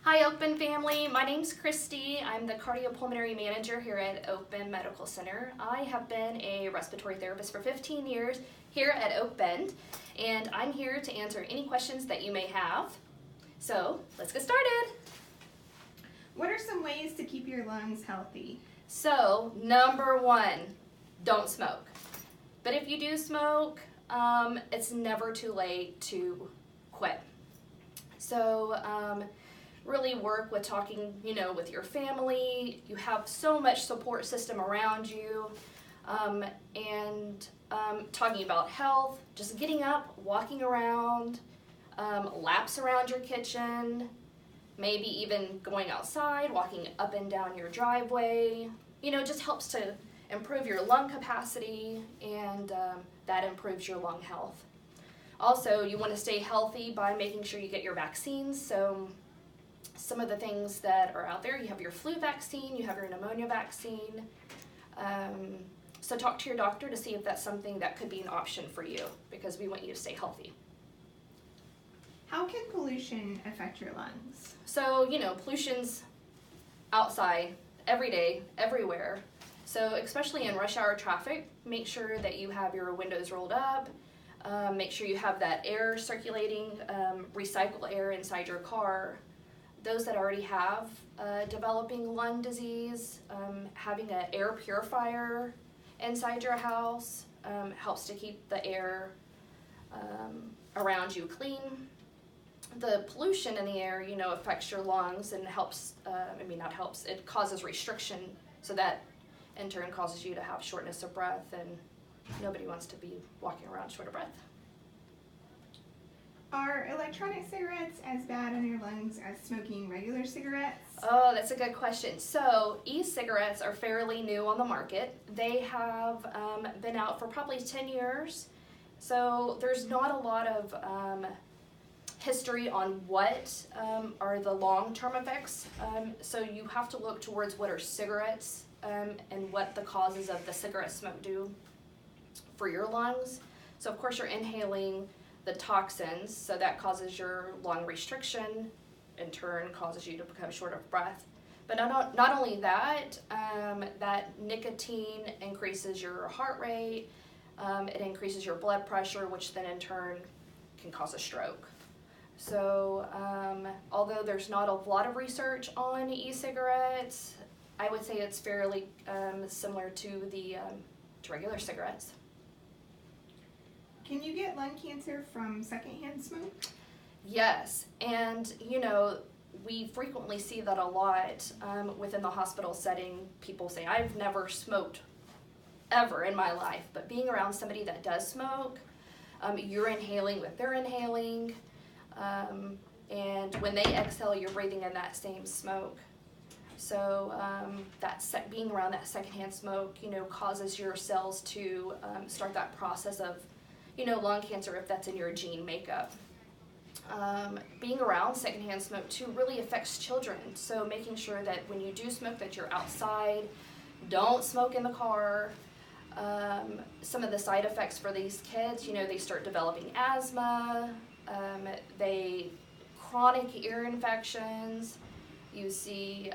Hi OakBend family, my name's Christy. I'm the cardiopulmonary manager here at OakBend Medical Center. I have been a respiratory therapist for 15 years here at OakBend, and I'm here to answer any questions that you may have. So let's get started. What are some ways to keep your lungs healthy? So number one, don't smoke. But if you do smoke, it's never too late to quit. So really work with talking, with your family. You have so much support system around you, and talking about health, just getting up, walking around, laps around your kitchen, maybe even going outside, walking up and down your driveway, just helps to improve your lung capacity, and that improves your lung health. Also, you want to stay healthy by making sure you get your vaccines. So some of the things that are out there, you have your flu vaccine, you have your pneumonia vaccine. So talk to your doctor to see if that's something that could be an option for you, because we want you to stay healthy. How can pollution affect your lungs? So, pollution's outside every day, everywhere. So especially in rush hour traffic, make sure that you have your windows rolled up. Make sure you have that air circulating, recycle air inside your car. Those that already have developing lung disease, having an air purifier inside your house helps to keep the air around you clean. The pollution in the air, affects your lungs and helps, it causes restriction, so that in turn causes you to have shortness of breath, and nobody wants to be walking around short of breath. Are electronic cigarettes as bad on your lungs as smoking regular cigarettes? Oh, that's a good question. So e-cigarettes are fairly new on the market. They have been out for probably 10 years. So there's not a lot of history on what are the long-term effects. So you have to look towards what are cigarettes and what the causes of the cigarette smoke do for your lungs. So of course you're inhaling the toxins, so that causes your lung restriction, in turn causes you to become short of breath. But not only that, that nicotine increases your heart rate, it increases your blood pressure, which then in turn can cause a stroke. So although there's not a lot of research on e-cigarettes, I would say it's fairly similar to to regular cigarettes. Can you get lung cancer from secondhand smoke? Yes, and we frequently see that a lot within the hospital setting. People say, I've never smoked ever in my life, but being around somebody that does smoke, you're inhaling what they're inhaling, and when they exhale, you're breathing in that same smoke. So being around that secondhand smoke, causes your cells to start that process of lung cancer if that's in your gene makeup. Being around secondhand smoke too really affects children. So making sure that when you do smoke that you're outside, don't smoke in the car. Some of the side effects for these kids, they start developing asthma, chronic ear infections. You see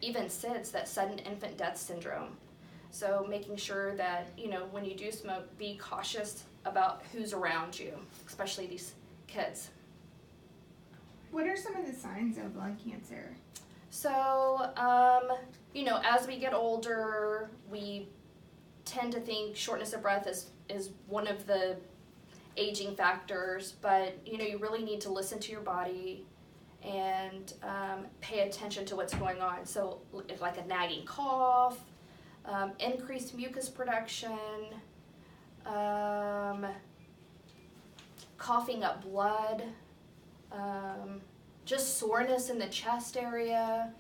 even SIDS, that sudden infant death syndrome. So making sure that, when you do smoke, be cautious about who's around you, especially these kids. What are some of the signs of lung cancer? So, as we get older, we tend to think shortness of breath is one of the aging factors, but, you really need to listen to your body and pay attention to what's going on. So, if like a nagging cough, increased mucus production, coughing up blood, just soreness in the chest area,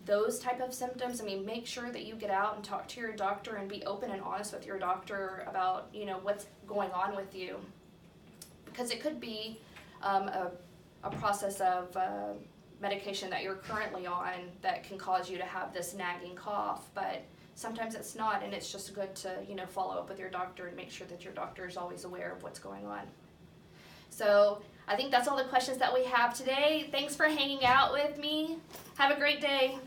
those type of symptoms. Make sure that you get out and talk to your doctor and be open and honest with your doctor about, what's going on with you. Because it could be a process of medication that you're currently on that can cause you to have this nagging cough, but sometimes it's not, and it's just good to follow up with your doctor and make sure that your doctor is always aware of what's going on. So I think that's all the questions that we have today. Thanks for hanging out with me. Have a great day.